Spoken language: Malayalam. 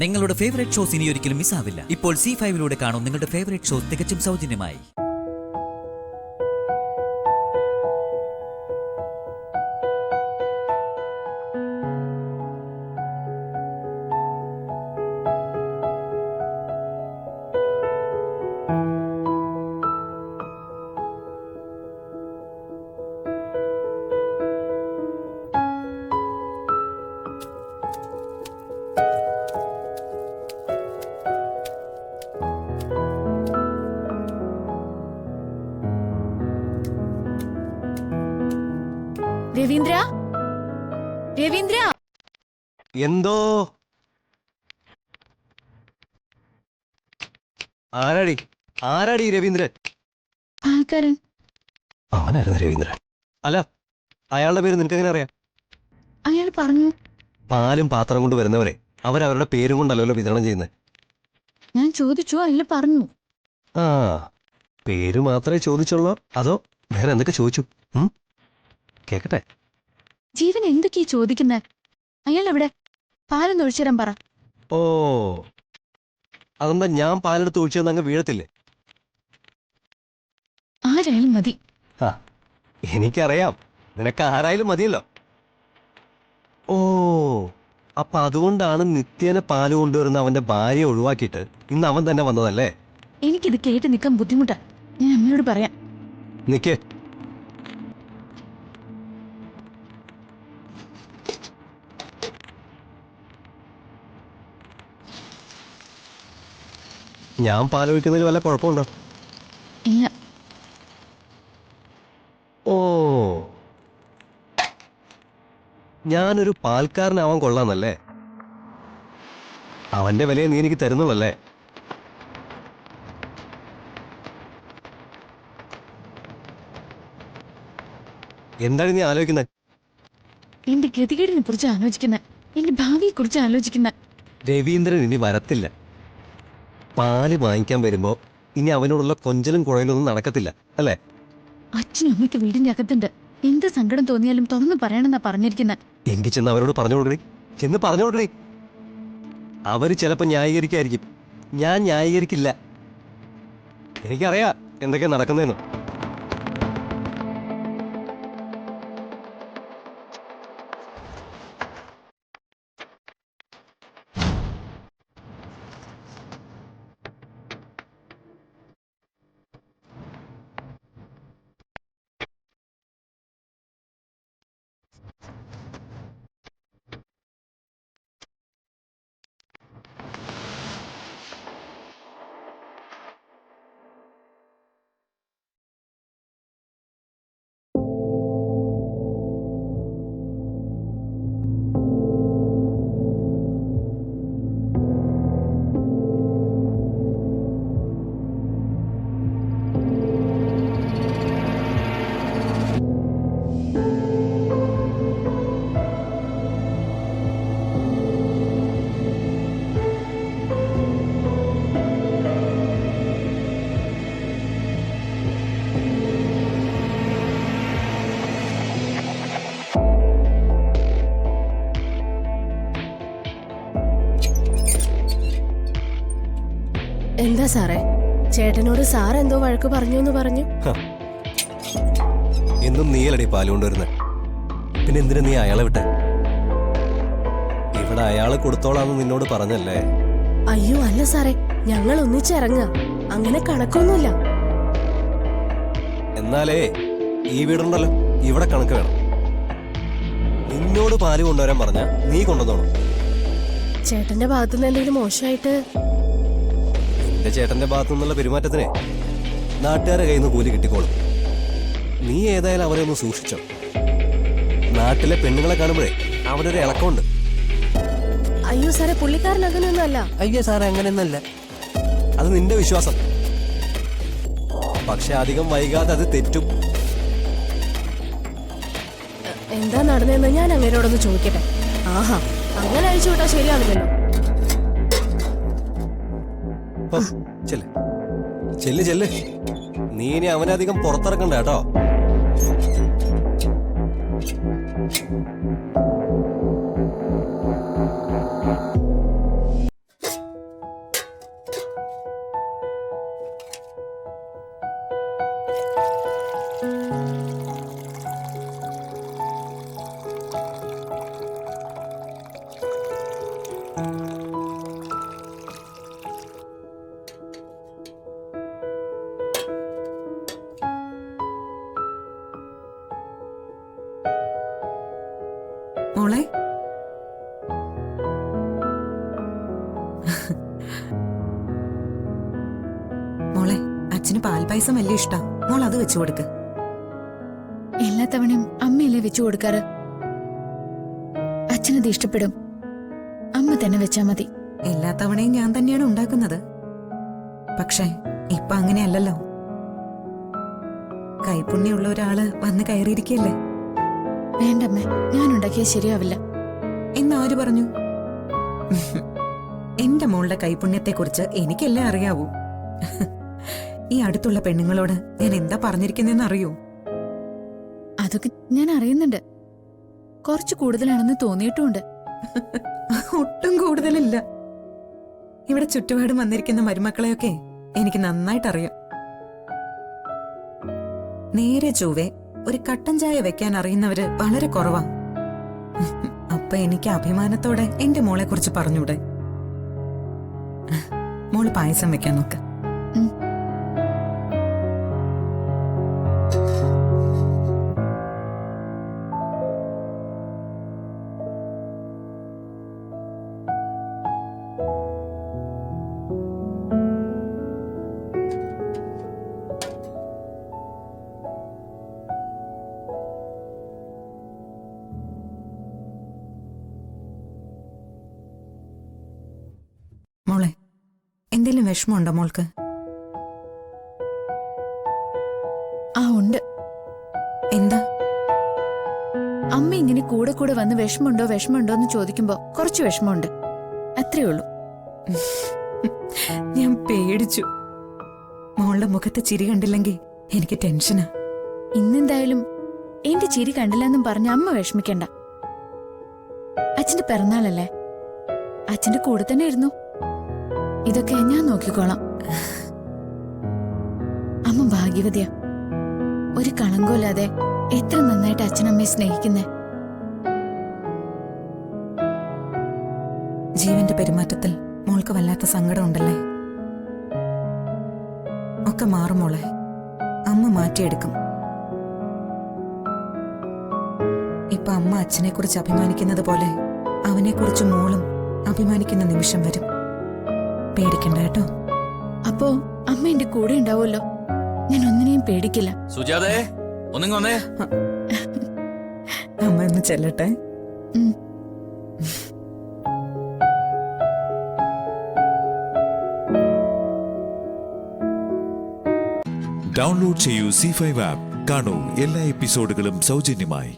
നിങ്ങളുടെ ഫേവറേറ്റ് ഷോസ് ഇനി ഒരിക്കലും മിസ്സാവില്ല. ഇപ്പോൾ C5 കാണും നിങ്ങളുടെ ഫേവറേറ്റ് ഷോസ് തികച്ചും സൗജന്യമായി. രവീന്ദ്ര, രവീന്ദ്ര, എന്തോ ആരാടി ആരാടി രവീന്ദ്രൻ? ആൾക്കാരൻ. അവനായിരുന്നു രവീന്ദ്രൻ. അല്ല, അയാളുടെ പേര് നിനക്ക് എങ്ങനെ അറിയാം? അയാൾ പറഞ്ഞു. പാലും പാത്രം കൊണ്ട് വരുന്നവരെ അവരവരുടെ പേരും കൊണ്ടല്ലോ വിതരണം ചെയ്യുന്നത്. ഞാൻ ചോദിച്ചു, അയാൾ പറഞ്ഞു. ആ, പേര് മാത്രമേ ചോദിച്ചുള്ളൂ അതോ വേറെ എന്തൊക്കെ ചോദിച്ചു? കേക്കട്ടെ. ജീവൻ എന്തൊക്കെയാ ചോദിക്കുന്നേ? അയാൾ എവിടെ? പാലൊന്ന് ഒഴിച്ചുതരാൻ പറ. ഓ, അതെന്താ ഞാൻ പാലെടുത്ത് ഒഴിച്ചെന്ന് അങ്ങ് വീഴത്തില്ലേ? ആരായാലും മതി. ആ, എനിക്കറിയാം, നിനക്ക് ആരായാലും മതിയല്ലോ. ഓ, അപ്പൊ അതുകൊണ്ടാണ് നിത്യേന പാല് കൊണ്ടുവരുന്ന അവന്റെ ഭാര്യയെ ഒഴിവാക്കിയിട്ട് ഇന്ന് അവൻ തന്നെ വന്നതല്ലേ? എനിക്കിത് കേട്ട് നിൽക്കാൻ ബുദ്ധിമുട്ടാ. ഞാൻ അമ്മയോട് പറയാം. നിക്കേ. ഞാൻ പാലൊഴിക്കുന്നതിൽ വല്ല കുഴപ്പമുണ്ടോ? ഇല്ല. ഓ, ഞാനൊരു പാൽക്കാരനാവാൻ കൊള്ളാന്നല്ലേ? അവന്റെ വിലയെ നീ എനിക്ക് തരുന്നുള്ളല്ലേ? എന്താണ് നീ ആലോചിക്കുന്നത്? എന്റെ ഗതികേടിനെ കുറിച്ച് ആലോചിക്കുന്ന, എന്റെ ഭാവിയെ കുറിച്ച് ആലോചിക്കുന്ന. രവീന്ദ്രൻ ഇനി വരത്തില്ല. പാല് വാങ്ങിക്കാൻ വരുമ്പോ ഇനി അവനോടുള്ള കൊഞ്ചലും കുഴലൊന്നും നടക്കത്തില്ല, അല്ലേ? അച്ഛനും അമ്മയ്ക്ക് വീടിന്റെ അകത്തുണ്ട്. എന്ത് സങ്കടം തോന്നിയാലും തുറന്നു പറയണമെന്നാ പറഞ്ഞിരിക്കുന്നത്. എങ്കിൽ ചെന്ന് അവരോട് പറഞ്ഞു കൊടുക്കണേ. ചെന്ന് പറഞ്ഞു കൊടുക്കണേ. അവര് ചിലപ്പോ ന്യായീകരിക്കായിരിക്കും, ഞാൻ ന്യായീകരിക്കില്ല. എനിക്കറിയാം എന്തൊക്കെയാ നടക്കുന്നതെന്ന്. എന്താ സാറേ, ചേട്ടനോട് സാർ എന്തോ വഴക്ക് പറഞ്ഞു എന്ന് പറഞ്ഞു. എന്നും നീയലടി പാല് കൊണ്ടുവരുന്നത്. പിന്നെ എന്തിനാ നീ അയാളെ വിട്ടെ? ഇവിടെ അയാള് കൊടുത്തോളാന്ന് നിന്നോട് പറഞ്ഞല്ലേ? അയ്യോ അല്ല സാറേ, ഞങ്ങൾ ഒന്നിച്ചിറങ്ങാ, അങ്ങനെ കണക്കൊന്നുമില്ല. എന്നാലേ ഈ വീടുണ്ടല്ലോ, ഇവിടെ കണക്ക് വേണം. നിന്നോട് പാല് കൊണ്ടുവരാൻ പറഞ്ഞ നീ കൊണ്ടുവന്നോണം. ചേട്ടന്റെ ഭാഗത്തുനിന്ന് എന്തെങ്കിലും മോശമായിട്ട്? എന്റെ ചേട്ടന്റെ ഭാഗത്തു നിന്നുള്ള പെരുമാറ്റത്തിനെ നാട്ടുകാരെ കയ്യിൽ നിന്ന് കൂലി കിട്ടിക്കോളും. നീ ഏതായാലും അവരെ ഒന്ന് സൂക്ഷിച്ചോ. നാട്ടിലെ പെണ്ണുങ്ങളെ കാണുമ്പോഴേ അവനൊരു ഇളക്കമുണ്ട്. അയ്യോ സാറേ, പുള്ളിക്കാരൻ അങ്ങനെയൊന്നും അല്ല. അയ്യോ സാറേ, അങ്ങനെയൊന്നല്ല. അത് നിന്റെ വിശ്വാസം. പക്ഷെ അധികം വൈകാതെ അത് തെറ്റും. എന്താ നടന്നതെന്ന് ഞാൻ അങ്ങേരോടൊന്ന് ചോദിക്കട്ടെ. ആഹാ, അങ്ങനെ അഴിച്ചു വിട്ടാ ശരിയാവില്ലല്ലോ. ചെല്ല് ചെല്ല് ചെല്ല്. നീ ഇനി അവനധികം പുറത്തിറക്കണ്ട കേട്ടോ. മോളെ മോളെ അച്ഛന് പാൽപായസം വലിയ ഇഷ്ടാ. മോൾ അത് വെച്ചു കൊടുക്ക്. എല്ലാ തവണയും അമ്മയല്ലേ വെച്ചു കൊടുക്കാറ്. അച്ഛനത് ഇഷ്ടപ്പെടും. അമ്മ തന്നെ വെച്ചാ മതി. എല്ലാ തവണയും ഞാൻ തന്നെയാണ് ഉണ്ടാക്കുന്നത്. പക്ഷേ ഇപ്പൊ അങ്ങനെയല്ലല്ലോ. കൈപുണ്യമുള്ള ഒരാള് വന്ന് കയറിയിരിക്കല്ലേ. വേണ്ടമ്മേ, ഞാൻ ഉണ്ടാക്കിയാൽ ശരിയാവില്ല. എന്നാര് പറഞ്ഞു? എന്റെ മോളുടെ കൈപുണ്യത്തെക്കുറിച്ച് എനിക്കെല്ലാം അറിയാവൂ. ഈ അടുത്തുള്ള പെണ്ണുങ്ങളോട് ഞാൻ എന്താ പറഞ്ഞിരിക്കുന്നെന്ന് അറിയൂ? അതൊക്കെ ഞാൻ അറിയുന്നുണ്ട്. കുറച്ച് കൂടുതലാണെന്ന് തോന്നിയിട്ടുമുണ്ട്. ഒട്ടും കൂടുതലില്ല. ഇവിടെ ചുറ്റുപാടും വന്നിരിക്കുന്ന മരുമക്കളെയൊക്കെ എനിക്ക് നന്നായിട്ടറിയാം. നേരെ ചൊവ്വേ ഒരു കട്ടൻ ചായ വെക്കാൻ അറിയുന്നവര് വളരെ കുറവാ. അപ്പൊ എനിക്ക് അഭിമാനത്തോടെ എന്റെ മോളെ കുറിച്ച് പറഞ്ഞൂടെ? മോള് പായസം വെക്കാൻ നോക്ക്. മോളെ എന്തെങ്കിലും വിഷമമുണ്ടോ മോൾക്ക്? ഉണ്ട്. എന്താ? അമ്മ ഇങ്ങനെ കൂടെ കൂടെ വന്ന് വിഷമുണ്ടോ എന്ന് ചോദിക്കുമ്പോ കുറച്ച് വിഷമമുണ്ട്. അത്രേ ഉള്ളൂ. ഞാൻ പേടിച്ചു. മോളുടെ മുഖത്ത് ചിരി കണ്ടില്ലെങ്കിൽ എനിക്ക് ടെൻഷനാ. ഇന്നെന്തായാലും എന്റെ ചിരി കണ്ടില്ലെന്നും പറഞ്ഞ് അമ്മ വിഷമിക്കണ്ട. അച്ഛന്റെ പിറന്നാളല്ലേ, അച്ഛന്റെ കൂടെ തന്നെ ഇരുന്നു. ഇതൊക്കെ ഞാൻ നോക്കിക്കോളാം. അമ്മ ഭാഗ്യവതിയാ. ഒരു കളങ്കമില്ലാതെ എത്ര നന്നായിട്ട് അച്ഛനമ്മയെ സ്നേഹിക്കുന്നേ. ജീവന്റെ പെരുമാറ്റത്തിൽ മോൾക്ക് വല്ലാത്ത സങ്കടം ഉണ്ടല്ലേ? ഒക്കെ മാറും മോളെ. അമ്മ മാറ്റിയെടുക്കും. ഇപ്പൊ അമ്മ അച്ഛനെ കുറിച്ച് അഭിമാനിക്കുന്നത് പോലെ അവനെക്കുറിച്ച് മോളും അഭിമാനിക്കുന്ന നിമിഷം വരും. പേടിക്കണ്ട കേട്ടോ. അപ്പോ അമ്മ എന്റെ കൂടെ ഉണ്ടാവുമല്ലോ. ഞാൻ ഒന്നിനെയും പേടിക്കില്ല. സുജാതേ, ഒന്നിങ്ങൊന്നേ. അമ്മ ഒന്ന് ചെല്ലട്ടെ. ഡൗൺലോഡ് ചെയ്യൂ C5 ആപ്പ്. കാണൂ എല്ലാ എപ്പിസോഡുകളും സൗജന്യമായി.